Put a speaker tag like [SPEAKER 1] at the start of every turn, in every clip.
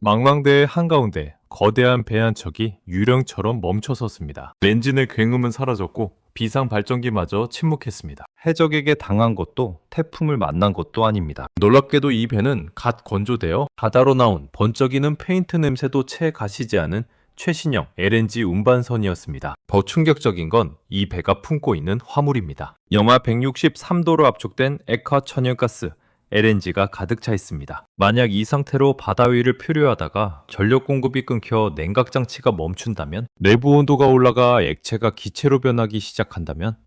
[SPEAKER 1] 망망대의 한가운데 거대한 배 한 척이 유령처럼 멈춰 섰습니다. 엔진의 굉음은 사라졌고 비상 발전기마저 침묵했습니다. 해적에게 당한 것도 태풍을 만난 것도 아닙니다. 놀랍게도 이 배는 갓 건조되어 바다로 나온 번쩍이는 페인트 냄새도 채 가시지 않은 최신형 LNG 운반선이었습니다. 더 충격적인 건 이 배가 품고 있는 화물입니다. 영하 163도로 압축된 액화 천연가스 LNG가 가득 차 있습니다. 만약 이 상태로 바다 위를 표류하다가 전력 공급이 끊겨 냉각 장치가 멈춘다면, 내부 온도가 올라가 액체가 기체로 변하기 시작한다면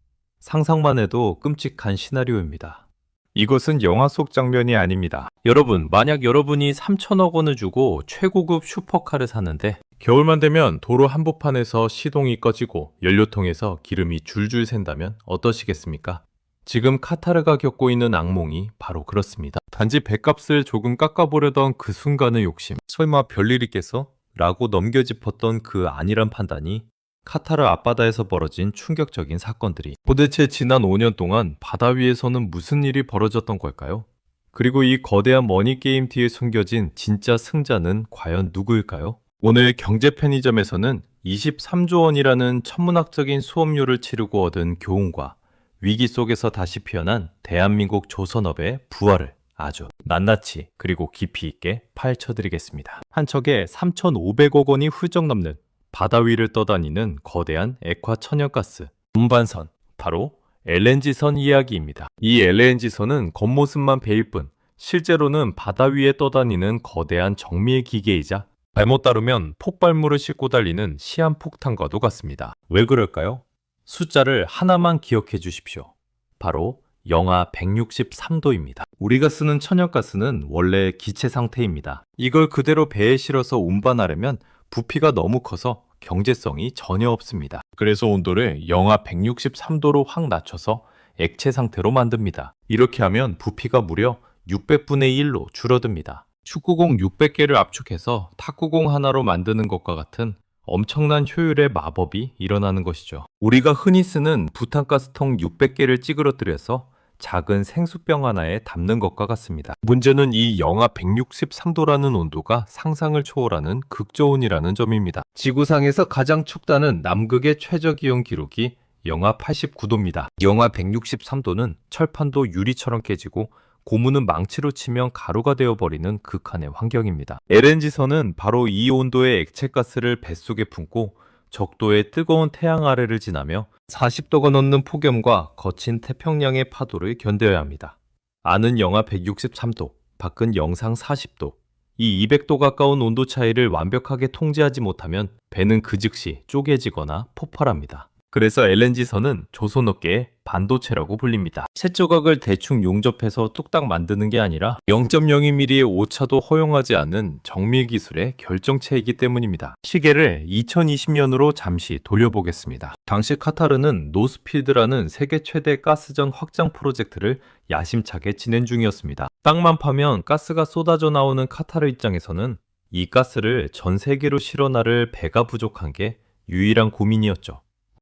[SPEAKER 1] 상상만 해도 끔찍한 시나리오입니다. 이것은 영화 속 장면이 아닙니다. 여러분, 만약 여러분이 3천억 원을 주고 최고급 슈퍼카를 사는데 겨울만 되면 도로 한복판에서 시동이 꺼지고 연료통에서 기름이 줄줄 샌다면 어떠시겠습니까? 지금 카타르가 겪고 있는 악몽이 바로 그렇습니다. 단지 배값을 조금 깎아보려던 그 순간의 욕심, 설마 별일 있겠어? 라고 넘겨짚었던 그 안일한 판단이 카타르 앞바다에서 벌어진 충격적인 사건들이, 도대체 지난 5년 동안 바다 위에서는 무슨 일이 벌어졌던 걸까요? 그리고 이 거대한 머니게임 뒤에 숨겨진 진짜 승자는 과연 누구일까요? 오늘 경제 편의점에서는 23조 원이라는 천문학적인 수업료를 치르고 얻은 교훈과 위기 속에서 다시 피어난 대한민국 조선업의 부활을 아주 낱낱이 그리고 깊이 있게 파헤쳐드리겠습니다. 한 척에 3,500억 원이 훌쩍 넘는 바다 위를 떠다니는 거대한 액화 천연가스 운반선, 바로 LNG선 이야기입니다. 이 LNG선은 겉모습만 배일 뿐 실제로는 바다 위에 떠다니는 거대한 정밀 기계이자 잘못 다루면 폭발물을 싣고 달리는 시한폭탄과도 같습니다. 왜 그럴까요? 숫자를 하나만 기억해 주십시오. 바로 영하 163도입니다. 우리가 쓰는 천연가스는 원래 기체 상태입니다. 이걸 그대로 배에 실어서 운반하려면 부피가 너무 커서 경제성이 전혀 없습니다. 그래서 온도를 영하 163도로 확 낮춰서 액체 상태로 만듭니다. 이렇게 하면 부피가 무려 600분의 1로 줄어듭니다. 축구공 600개를 압축해서 탁구공 하나로 만드는 것과 같은 엄청난 효율의 마법이 일어나는 것이죠. 우리가 흔히 쓰는 부탄가스통 600개를 찌그러뜨려서 작은 생수병 하나에 담는 것과 같습니다. 문제는 이 영하 163도라는 온도가 상상을 초월하는 극저온이라는 점입니다. 지구상에서 가장 춥다는 남극의 최저기온 기록이 영하 89도입니다. 영하 163도는 철판도 유리처럼 깨지고 고무는 망치로 치면 가루가 되어버리는 극한의 환경입니다. LNG선은 바로 이 온도의 액체가스를 뱃속에 품고 적도의 뜨거운 태양 아래를 지나며 40도가 넘는 폭염과 거친 태평양의 파도를 견뎌야 합니다. 안은 영하 163도, 밖은 영상 40도. 이 200도 가까운 온도 차이를 완벽하게 통제하지 못하면 배는 그 즉시 쪼개지거나 폭발합니다. 그래서 LNG선은 조선업계의 반도체라고 불립니다. 새 조각을 대충 용접해서 뚝딱 만드는 게 아니라 0.02mm의 오차도 허용하지 않는 정밀 기술의 결정체이기 때문입니다. 시계를 2020년으로 잠시 돌려보겠습니다. 당시 카타르는 노스필드라는 세계 최대 가스전 확장 프로젝트를 야심차게 진행 중이었습니다. 땅만 파면 가스가 쏟아져 나오는 카타르 입장에서는 이 가스를 전 세계로 실어나를 배가 부족한 게 유일한 고민이었죠.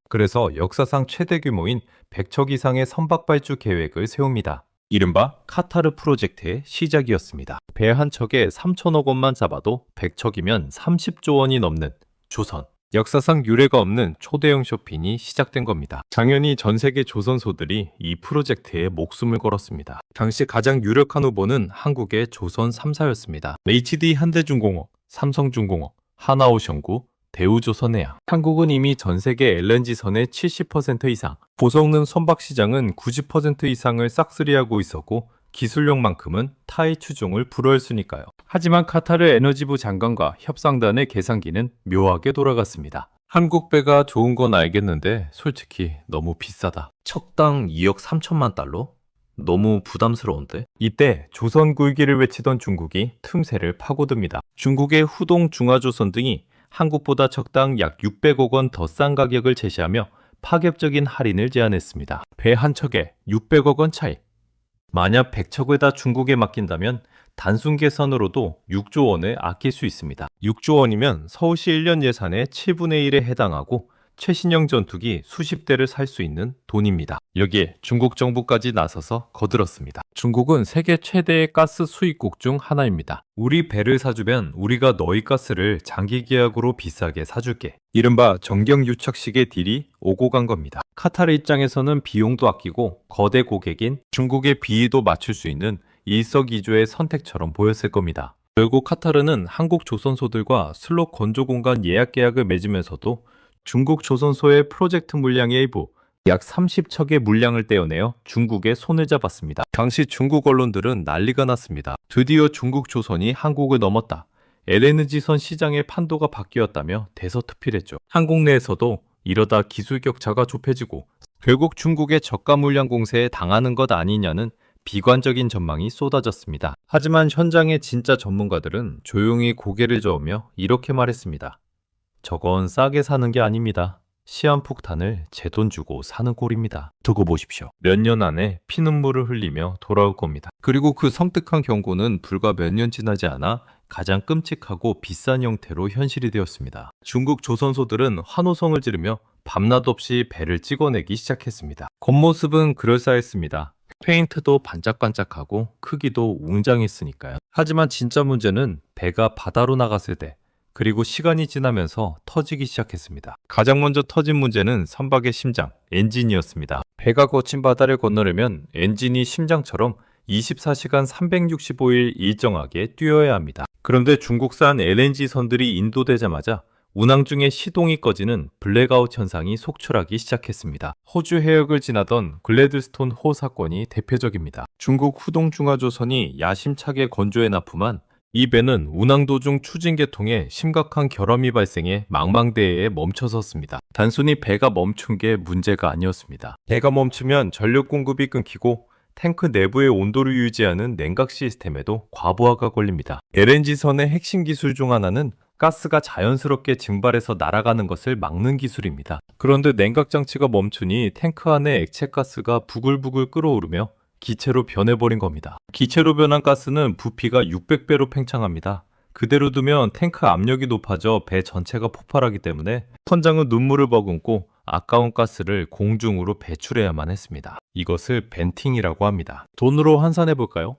[SPEAKER 1] 그래서 역사상 최대 규모인 100척 이상의 선박 발주 계획을 세웁니다. 이른바 카타르 프로젝트의 시작이었습니다. 배 한 척에 3천억 원만 잡아도 100척이면 30조 원이 넘는 조선. 역사상 유례가 없는 초대형 쇼핑이 시작된 겁니다. 당연히 전 세계 조선소들이 이 프로젝트에 목숨을 걸었습니다. 당시 가장 유력한 후보는 한국의 조선 3사였습니다. HD 현대중공업, 삼성중공업, 하나오션구, 대우조선해양. 한국은 이미 전 세계 LNG선의 70% 이상, 고성능 선박 시장은 90% 이상을 싹쓸이하고 있었고 기술력만큼은 타의 추종을 불허했으니까요. 하지만 카타르 에너지부 장관과 협상단의 계산기는 묘하게 돌아갔습니다. 한국 배가 좋은 건 알겠는데 솔직히 너무 비싸다. 척당 2억 3천만 달러? 너무 부담스러운데? 이때 조선 굴기를 외치던 중국이 틈새를 파고듭니다. 중국의 후동 중화조선 등이 한국보다 척당 약 600억 원 더 싼 가격을 제시하며 파격적인 할인을 제안했습니다. 배 한 척에 600억 원 차이. 만약 100척을 다 중국에 맡긴다면 단순 계산으로도 6조 원을 아낄 수 있습니다. 6조 원이면 서울시 1년 예산의 7분의 1에 해당하고 최신형 전투기 수십 대를 살 수 있는 돈입니다. 여기에 중국 정부까지 나서서 거들었습니다. 중국은 세계 최대의 가스 수입국 중 하나입니다. 우리 배를 사주면 우리가 너희 가스를 장기 계약으로 비싸게 사줄게. 이른바 정경유착식의 딜이 오고 간 겁니다. 카타르 입장에서는 비용도 아끼고 거대 고객인 중국의 비위도 맞출 수 있는 일석이조의 선택처럼 보였을 겁니다. 결국 카타르는 한국 조선소들과 슬롯 건조 공간 예약 계약을 맺으면서도 중국 조선소의 프로젝트 물량의 일부 약 30척의 물량을 떼어내어 중국에 손을 잡았습니다. 당시 중국 언론들은 난리가 났습니다. 드디어 중국 조선이 한국을 넘었다. LNG선 시장의 판도가 바뀌었다며 대서특필했죠. 한국 내에서도 이러다 기술 격차가 좁혀지고 결국 중국의 저가 물량 공세에 당하는 것 아니냐는 비관적인 전망이 쏟아졌습니다. 하지만 현장의 진짜 전문가들은 조용히 고개를 저으며 이렇게 말했습니다. 저건 싸게 사는 게 아닙니다. 시한폭탄을 제 돈 주고 사는 꼴입니다. 두고 보십시오. 몇 년 안에 피눈물을 흘리며 돌아올 겁니다. 그리고 그 섬뜩한 경고는 불과 몇 년 지나지 않아 가장 끔찍하고 비싼 형태로 현실이 되었습니다. 중국 조선소들은 환호성을 지르며 밤낮 없이 배를 찍어내기 시작했습니다. 겉모습은 그럴싸했습니다. 페인트도 반짝반짝하고 크기도 웅장했으니까요. 하지만 진짜 문제는 배가 바다로 나갔을 때 그리고 시간이 지나면서 터지기 시작했습니다. 가장 먼저 터진 문제는 선박의 심장, 엔진이었습니다. 배가 거친 바다를 건너려면 엔진이 심장처럼 24시간 365일 일정하게 뛰어야 합니다. 그런데 중국산 LNG 선들이 인도되자마자 운항 중에 시동이 꺼지는 블랙아웃 현상이 속출하기 시작했습니다. 호주 해역을 지나던 글래드스톤 호 사건이 대표적입니다. 중국 후동중화조선이 야심차게 건조해 납품한 이 배는 운항 도중 추진 계통에 심각한 결함이 발생해 망망대해에 멈춰섰습니다. 단순히 배가 멈춘 게 문제가 아니었습니다. 배가 멈추면 전력 공급이 끊기고 탱크 내부의 온도를 유지하는 냉각 시스템에도 과부하가 걸립니다. LNG선의 핵심 기술 중 하나는 가스가 자연스럽게 증발해서 날아가는 것을 막는 기술입니다. 그런데 냉각 장치가 멈추니 탱크 안에 액체 가스가 부글부글 끓어오르며 기체로 변해버린 겁니다. 기체로 변한 가스는 부피가 600배로 팽창합니다. 그대로 두면 탱크 압력이 높아져 배 전체가 폭발하기 때문에 선장은 눈물을 머금고 아까운 가스를 공중으로 배출해야만 했습니다. 이것을 벤팅이라고 합니다. 돈으로 환산해 볼까요?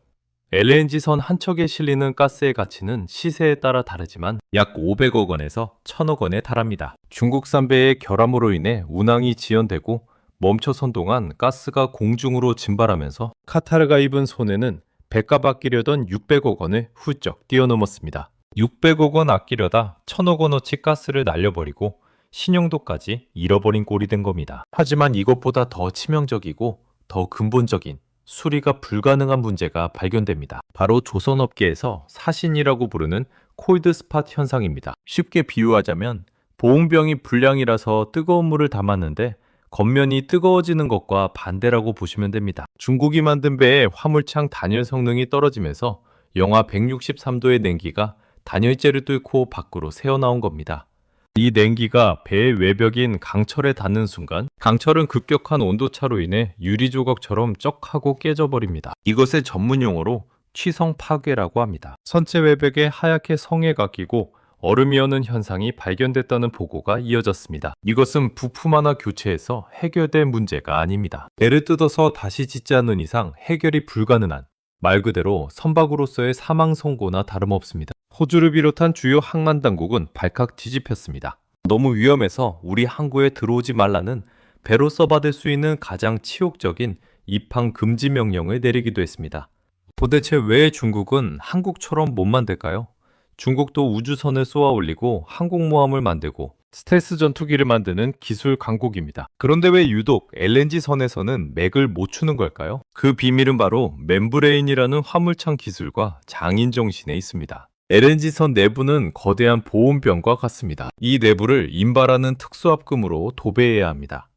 [SPEAKER 1] LNG선 한 척에 실리는 가스의 가치는 시세에 따라 다르지만 약 500억 원에서 1000억 원에 달합니다. 중국산 배의 결함으로 인해 운항이 지연되고 멈춰선 동안 가스가 공중으로 증발하면서 카타르가 입은 손해는 배값 아끼려던 600억 원을 훌쩍 뛰어넘었습니다. 600억 원 아끼려다 1000억 원어치 가스를 날려버리고 신용도까지 잃어버린 꼴이 된 겁니다. 하지만 이것보다 더 치명적이고 더 근본적인 수리가 불가능한 문제가 발견됩니다. 바로 조선업계에서 사신이라고 부르는 콜드 스팟 현상입니다. 쉽게 비유하자면 보온병이 불량이라서 뜨거운 물을 담았는데 겉면이 뜨거워지는 것과 반대라고 보시면 됩니다. 중국이 만든 배의 화물창 단열 성능이 떨어지면서 영하 163도의 냉기가 단열재를 뚫고 밖으로 새어나온 겁니다. 이 냉기가 배의 외벽인 강철에 닿는 순간 강철은 급격한 온도차로 인해 유리 조각처럼 쩍 하고 깨져버립니다. 이것을 전문 용어로 취성 파괴라고 합니다. 선체 외벽에 하얗게 성에가 끼고 얼음이 어는 현상이 발견됐다는 보고가 이어졌습니다. 이것은 부품 하나 교체해서 해결될 문제가 아닙니다. 배를 뜯어서 다시 짓지 않는 이상 해결이 불가능한 말 그대로 선박으로서의 사망 선고나 다름없습니다. 호주를 비롯한 주요 항만 당국은 발칵 뒤집혔습니다. 너무 위험해서 우리 항구에 들어오지 말라는 배로서 받을 수 있는 가장 치욕적인 입항 금지 명령을 내리기도 했습니다. 도대체 왜 중국은 한국처럼 못 만들까요? 중국도 우주선을 쏘아 올리고 항공모함을 만들고 스텔스 전투기를 만드는 기술 강국입니다. 그런데 왜 유독 LNG선에서는 맥을 못 추는 걸까요? 그 비밀은 바로 멤브레인이라는 화물창 기술과 장인 정신에 있습니다. LNG선 내부는 거대한 보온병과 같습니다. 이 내부를 인바라는 특수합금으로 도배해야 합니다.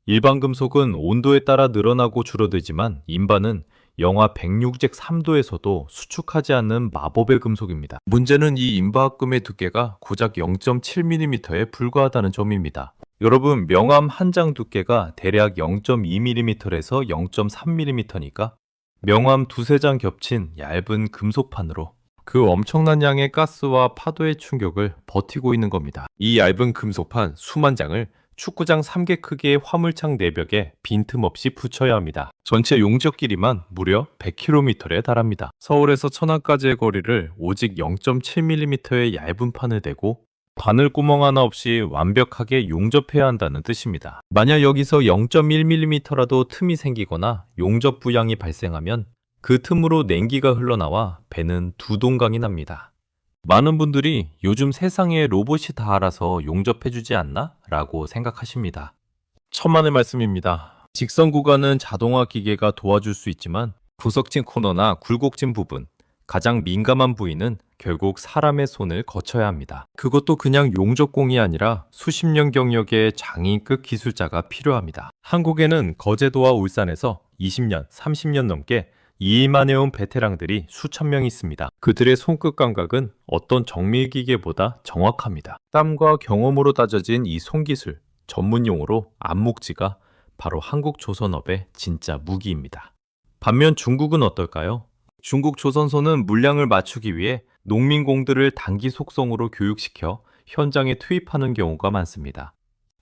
[SPEAKER 1] 일반 금속은 온도에 따라 늘어나고 줄어들지만 인바는 영하 163도에서도 수축하지 않는 마법의 금속입니다. 문제는 이 인바합금의 두께가 고작 0.7mm에 불과하다는 점입니다. 여러분, 명암 한 장 두께가 대략 0.2mm에서 0.3mm니까 명암 두세 장 겹친 얇은 금속판으로 그 엄청난 양의 가스와 파도의 충격을 버티고 있는 겁니다. 이 얇은 금속판 수만 장을 축구장 3개 크기의 화물창 내벽에 빈틈없이 붙여야 합니다. 전체 용적 길이만 무려 100km에 달합니다. 서울에서 천안까지의 거리를 오직 0.7mm의 얇은 판을 대고 바늘 구멍 하나 없이 완벽하게 용접해야 한다는 뜻입니다. 만약 여기서 0.1mm라도 틈이 생기거나 용접 부양이 발생하면 그 틈으로 냉기가 흘러나와 배는 두 동강이 납니다. 많은 분들이 요즘 세상에 로봇이 다 알아서 용접해주지 않나? 라고 생각하십니다. 천만의 말씀입니다. 직선 구간은 자동화 기계가 도와줄 수 있지만 구석진 코너나 굴곡진 부분, 가장 민감한 부위는 결국 사람의 손을 거쳐야 합니다. 그것도 그냥 용접공이 아니라 수십 년 경력의 장인급 기술자가 필요합니다. 한국에는 거제도와 울산에서 20년, 30년 넘게 이 일만 해온 베테랑들이 수천 명 있습니다. 그들의 손끝 감각은 어떤 정밀기계보다 정확합니다. 땀과 경험으로 다져진 이 손기술, 전문용어로 안목지가 바로 한국 조선업의 진짜 무기입니다. 반면 중국은 어떨까요? 중국 조선소는 물량을 맞추기 위해 농민공들을 단기 속성으로 교육시켜 현장에 투입하는 경우가 많습니다.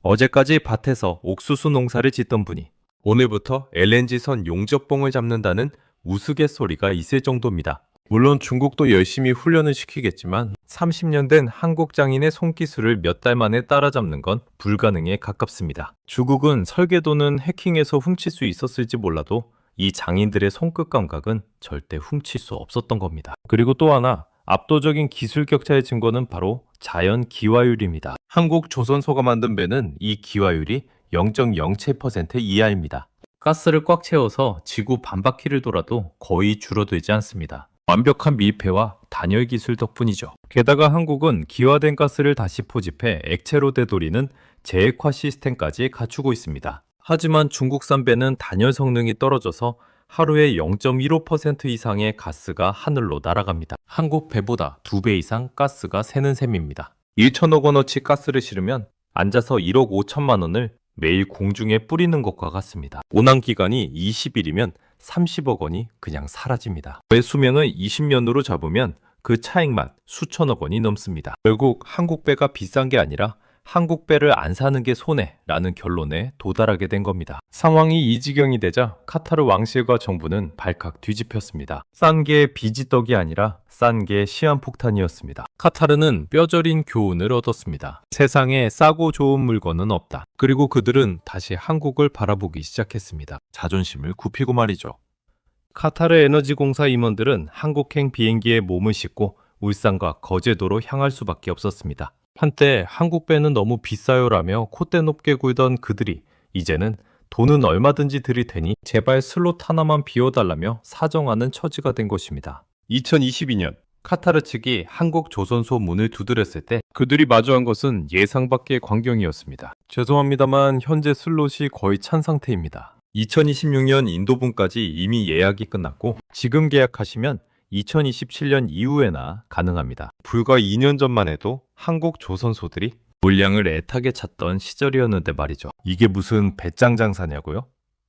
[SPEAKER 1] 어제까지 밭에서 옥수수 농사를 짓던 분이 오늘부터 LNG선 용접봉을 잡는다는 우스갯소리가 있을 정도입니다. 물론 중국도 열심히 훈련을 시키겠지만 30년 된 한국 장인의 손기술을 몇 달 만에 따라잡는 건 불가능에 가깝습니다. 중국은 설계도는 해킹해서 훔칠 수 있었을지 몰라도 이 장인들의 손끝 감각은 절대 훔칠 수 없었던 겁니다. 그리고 또 하나, 압도적인 기술 격차의 증거는 바로 자연 기화율입니다. 한국 조선소가 만든 배는 이 기화율이 0.07% 이하입니다. 가스를 꽉 채워서 지구 반바퀴를 돌아도 거의 줄어들지 않습니다. 완벽한 밀폐와 단열 기술 덕분이죠. 게다가 한국은 기화된 가스를 다시 포집해 액체로 되돌리는 재액화 시스템까지 갖추고 있습니다. 하지만 중국산 배는 단열 성능이 떨어져서 하루에 0.15% 이상의 가스가 하늘로 날아갑니다. 한국 배보다 2배 이상 가스가 새는 셈입니다. 1천억 원어치 가스를 실으면 앉아서 1억 5천만 원을 매일 공중에 뿌리는 것과 같습니다. 운항 기간이 20일이면 30억 원이 그냥 사라집니다. 배 수명을 20년으로 잡으면 그 차익만 수천억 원이 넘습니다. 결국 한국 배가 비싼 게 아니라 한국 배를 안 사는 게 손해라는 결론에 도달하게 된 겁니다. 상황이 이 지경이 되자 카타르 왕실과 정부는 발칵 뒤집혔습니다. 싼 게 비지떡이 아니라 싼 게 시한폭탄이었습니다. 카타르는 뼈저린 교훈을 얻었습니다. 세상에 싸고 좋은 물건은 없다. 그리고 그들은 다시 한국을 바라보기 시작했습니다. 자존심을 굽히고 말이죠. 카타르 에너지공사 임원들은 한국행 비행기에 몸을 싣고 울산과 거제도로 향할 수밖에 없었습니다. 한때 한국 배는 너무 비싸요라며 콧대 높게 굴던 그들이 이제는 돈은 얼마든지 드릴 테니 제발 슬롯 하나만 비워달라며 사정하는 처지가 된 것입니다. 2022년 카타르 측이 한국 조선소 문을 두드렸을 때 그들이 마주한 것은 예상 밖의 광경이었습니다. 죄송합니다만 현재 슬롯이 거의 찬 상태입니다. 2026년 인도분까지 이미 예약이 끝났고 지금 계약하시면 2027년 이후에나 가능합니다. 불과 2년 전만 해도 한국 조선소들이 물량을 애타게 찾던 시절이었는데 말이죠. 이게 무슨 배짱 장사냐고요?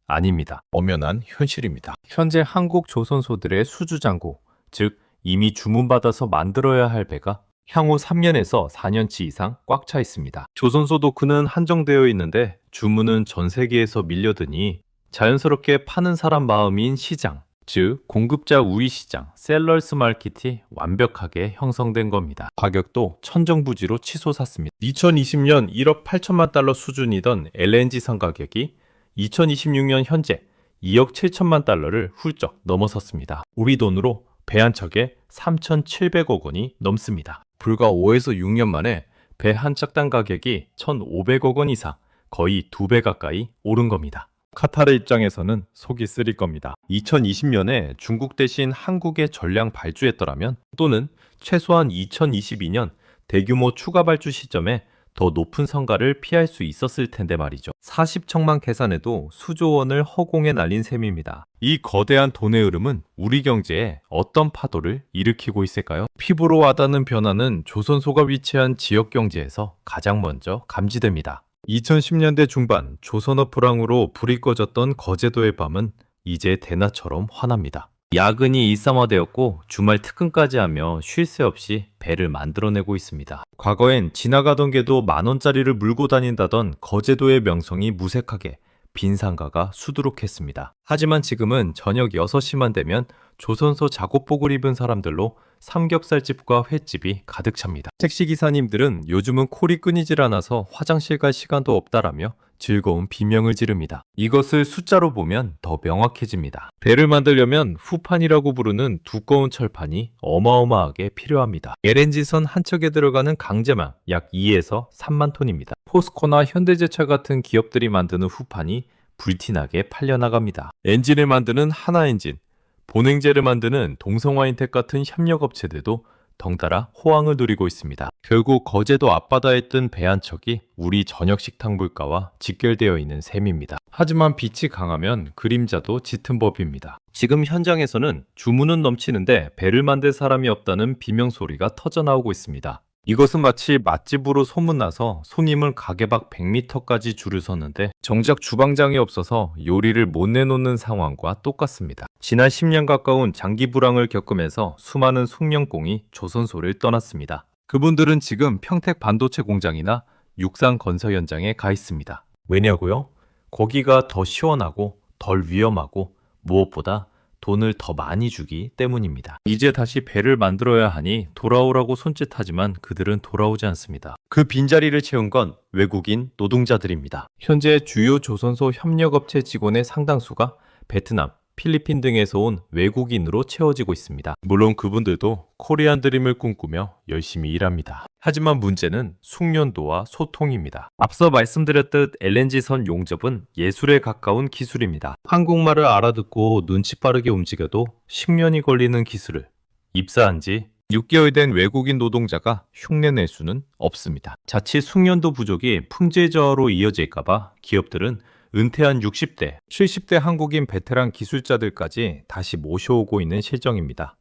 [SPEAKER 1] 아닙니다. 엄연한 현실입니다. 현재 한국 조선소들의 수주잔고, 즉 이미 주문받아서 만들어야 할 배가 향후 3년에서 4년치 이상 꽉 차 있습니다. 조선소 도크는 한정되어 있는데 주문은 전 세계에서 밀려드니 자연스럽게 파는 사람 마음인 시장, 즉 공급자 우위 시장, 셀러스 마켓이 완벽하게 형성된 겁니다. 가격도 천정부지로 치솟았습니다. 2020년 1억 8천만 달러 수준이던 LNG선 가격이 2026년 현재 2억 7천만 달러를 훌쩍 넘어섰습니다. 우리 돈으로 배 한 척에 3,700억 원이 넘습니다. 불과 5에서 6년 만에 배 한 짝당 가격이 1,500억 원 이상, 거의 2배 가까이 오른 겁니다. 카타르 입장에서는 속이 쓰릴 겁니다. 2020년에 중국 대신 한국에 전량 발주했더라면 또는 최소한 2022년 대규모 추가 발주 시점에 더 높은 성과를 피할 수 있었을 텐데 말이죠. 40척만 계산해도 수조 원을 허공에 날린 셈입니다. 이 거대한 돈의 흐름은 우리 경제에 어떤 파도를 일으키고 있을까요? 피부로 와닿는 변화는 조선소가 위치한 지역 경제에서 가장 먼저 감지됩니다. 2010년대 중반 조선업 불황으로 불이 꺼졌던 거제도의 밤은 이제 대낮처럼 환합니다. 야근이 일상화되었고 주말 특근까지 하며 쉴 새 없이 배를 만들어내고 있습니다. 과거엔 지나가던 개도 10,000원짜리를 물고 다닌다던 거제도의 명성이 무색하게 빈상가가 수두룩했습니다. 하지만 지금은 저녁 6시만 되면 조선소 작업복을 입은 사람들로 삼겹살집과 횟집이 가득 찹니다. 택시기사님들은 요즘은 콜이 끊이질 않아서 화장실 갈 시간도 없다라며 즐거운 비명을 지릅니다. 이것을 숫자로 보면 더 명확해집니다. 배를 만들려면 후판이라고 부르는 두꺼운 철판이 어마어마하게 필요합니다. LNG선 한 척에 들어가는 강제망 약 2에서 3만 톤입니다. 포스코나 현대제철 같은 기업들이 만드는 후판이 불티나게 팔려나갑니다. 엔진을 만드는 하나엔진, 본행제를 만드는 동성화인텍 같은 협력업체들도 덩달아 호황을 누리고 있습니다. 결국 거제도 앞바다에 뜬 배 한 척이 우리 저녁 식탁 물가와 직결되어 있는 셈입니다. 하지만 빛이 강하면 그림자도 짙은 법입니다. 지금 현장에서는 주문은 넘치는데 배를 만들 사람이 없다는 비명소리가 터져나오고 있습니다. 이것은 마치 맛집으로 소문나서 손님을 가게 밖 100m까지 줄을 섰는데 정작 주방장이 없어서 요리를 못 내놓는 상황과 똑같습니다. 지난 10년 가까운 장기 불황을 겪으면서 수많은 숙련공이 조선소를 떠났습니다. 그분들은 지금 평택 반도체 공장이나 육상 건설 현장에 가 있습니다. 왜냐고요? 거기가 더 시원하고 덜 위험하고 무엇보다 돈을 더 많이 주기 때문입니다. 이제 다시 배를 만들어야 하니 돌아오라고 손짓하지만 그들은 돌아오지 않습니다. 그 빈자리를 채운 건 외국인 노동자들입니다. 현재 주요 조선소 협력업체 직원의 상당수가 베트남, 필리핀 등에서 온 외국인으로 채워지고 있습니다. 물론 그분들도 코리안 드림을 꿈꾸며 열심히 일합니다. 하지만 문제는 숙련도와 소통입니다. 앞서 말씀드렸듯 LNG선 용접은 예술에 가까운 기술입니다. 한국말을 알아듣고 눈치 빠르게 움직여도 10년이 걸리는 기술을 입사한 지 6개월 된 외국인 노동자가 흉내낼 수는 없습니다. 자칫 숙련도 부족이 품질저하로 이어질까봐 기업들은 은퇴한 60대, 70대 한국인 베테랑 기술자들까지 다시 모셔오고 있는 실정입니다.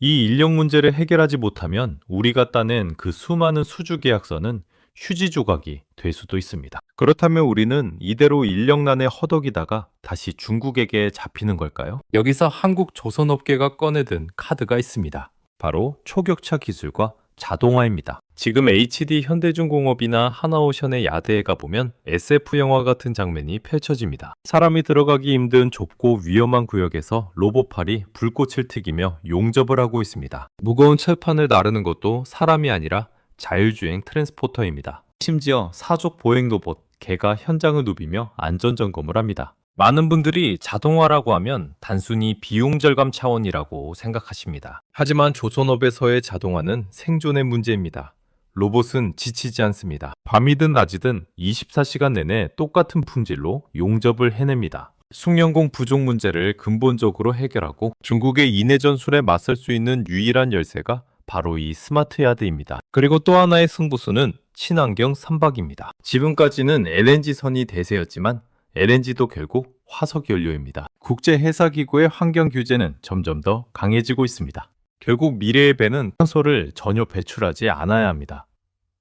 [SPEAKER 1] 이 인력 문제를 해결하지 못하면 우리가 따낸 그 수많은 수주 계약서는 휴지 조각이 될 수도 있습니다. 그렇다면 우리는 이대로 인력난에 허덕이다가 다시 중국에게 잡히는 걸까요? 여기서 한국 조선업계가 꺼내든 카드가 있습니다. 바로 초격차 기술과 자동화입니다. 지금 HD 현대중공업이나 하나오션의 야대에 가보면 SF 영화 같은 장면이 펼쳐집니다. 사람이 들어가기 힘든 좁고 위험한 구역에서 로봇팔이 불꽃을 튀기며 용접을 하고 있습니다. 무거운 철판을 나르는 것도 사람이 아니라 자율주행 트랜스포터입니다. 심지어 사족 보행 로봇 개가 현장을 누비며 안전점검을 합니다. 많은 분들이 자동화라고 하면 단순히 비용 절감 차원이라고 생각하십니다. 하지만 조선업에서의 자동화는 생존의 문제입니다. 로봇은 지치지 않습니다. 밤이든 낮이든 24시간 내내 똑같은 품질로 용접을 해냅니다. 숙련공 부족 문제를 근본적으로 해결하고 중국의 인해 전술에 맞설 수 있는 유일한 열쇠가 바로 이 스마트 야드입니다. 그리고 또 하나의 승부수는 친환경 선박입니다. 지금까지는 LNG선이 대세였지만 LNG도 결국 화석 연료입니다. 국제해사기구의 환경 규제는 점점 더 강해지고 있습니다. 결국 미래의 배는 탄소를 전혀 배출하지 않아야 합니다.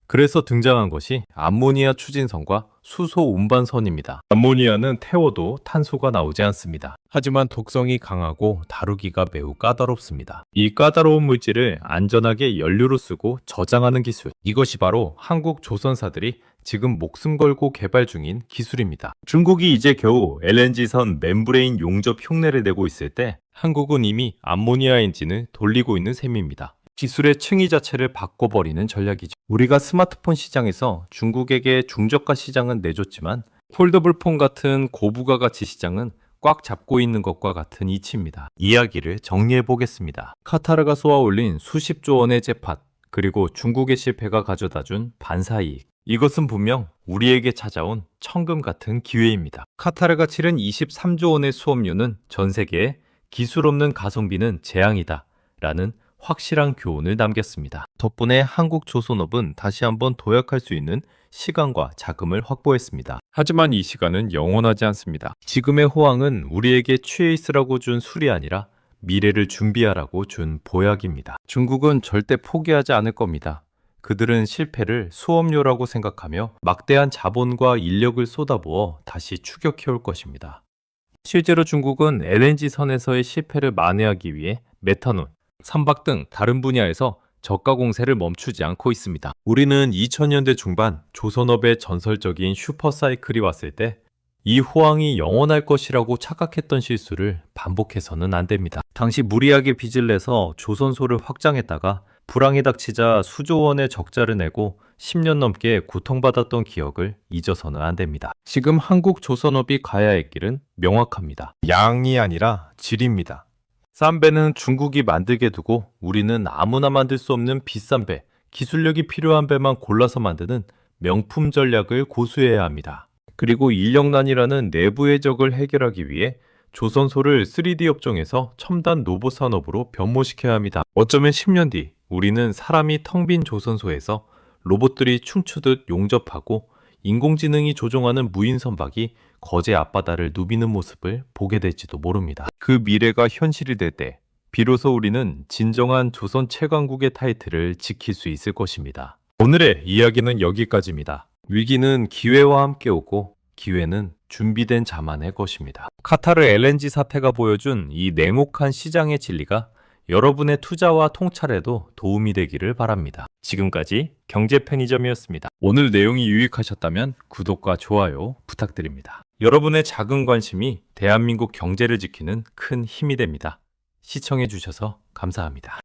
[SPEAKER 1] 그래서 등장한 것이 암모니아 추진선과 수소 운반선입니다. 암모니아는 태워도 탄소가 나오지 않습니다. 하지만 독성이 강하고 다루기가 매우 까다롭습니다. 이 까다로운 물질을 안전하게 연료로 쓰고 저장하는 기술. 이것이 바로 한국 조선사들이 지금 목숨 걸고 개발 중인 기술입니다. 중국이 이제 겨우 LNG선 멤브레인 용접 흉내를 내고 있을 때 한국은 이미 암모니아 엔진을 돌리고 있는 셈입니다. 기술의 층위 자체를 바꿔버리는 전략이죠. 우리가 스마트폰 시장에서 중국에게 중저가 시장은 내줬지만 폴더블폰 같은 고부가 가치 시장은 꽉 잡고 있는 것과 같은 이치입니다. 이야기를 정리해 보겠습니다. 카타르가 쏘아올린 수십조 원의 재팟, 그리고 중국의 실패가 가져다준 반사이익. 이것은 분명 우리에게 찾아온 천금 같은 기회입니다. 카타르가 치른 23조 원의 수업료는 전 세계에 기술 없는 가성비는 재앙이다 라는 확실한 교훈을 남겼습니다. 덕분에 한국 조선업은 다시 한번 도약할 수 있는 시간과 자금을 확보했습니다. 하지만 이 시간은 영원하지 않습니다. 지금의 호황은 우리에게 취해 있으라고 준 술이 아니라 미래를 준비하라고 준 보약입니다. 중국은 절대 포기하지 않을 겁니다. 그들은 실패를 수업료라고 생각하며 막대한 자본과 인력을 쏟아부어 다시 추격해올 것입니다. 실제로 중국은 LNG 선에서의 실패를 만회하기 위해 메탄올, 선박 등 다른 분야에서 저가 공세를 멈추지 않고 있습니다. 우리는 2000년대 중반 조선업의 전설적인 슈퍼사이클이 왔을 때 이 호황이 영원할 것이라고 착각했던 실수를 반복해서는 안 됩니다. 당시 무리하게 빚을 내서 조선소를 확장했다가 불황이 닥치자 수조 원의 적자를 내고 10년 넘게 고통받았던 기억을 잊어서는 안 됩니다. 지금 한국 조선업이 가야 할 길은 명확합니다. 양이 아니라 질입니다. 싼 배는 중국이 만들게 두고 우리는 아무나 만들 수 없는 비싼 배, 기술력이 필요한 배만 골라서 만드는 명품 전략을 고수해야 합니다. 그리고 인력난이라는 내부의 적을 해결하기 위해 조선소를 3D 업종에서 첨단 로봇 산업으로 변모시켜야 합니다. 어쩌면 10년 뒤 우리는 사람이 텅 빈 조선소에서 로봇들이 춤추듯 용접하고 인공지능이 조종하는 무인 선박이 거제 앞바다를 누비는 모습을 보게 될지도 모릅니다. 그 미래가 현실이 될 때 비로소 우리는 진정한 조선 최강국의 타이틀을 지킬 수 있을 것입니다. 오늘의 이야기는 여기까지입니다. 위기는 기회와 함께 오고 기회는 준비된 자만의 것입니다. 카타르 LNG 사태가 보여준 이 냉혹한 시장의 진리가 여러분의 투자와 통찰에도 도움이 되기를 바랍니다. 지금까지 경제 편의점이었습니다. 오늘 내용이 유익하셨다면 구독과 좋아요 부탁드립니다. 여러분의 작은 관심이 대한민국 경제를 지키는 큰 힘이 됩니다. 시청해 주셔서 감사합니다.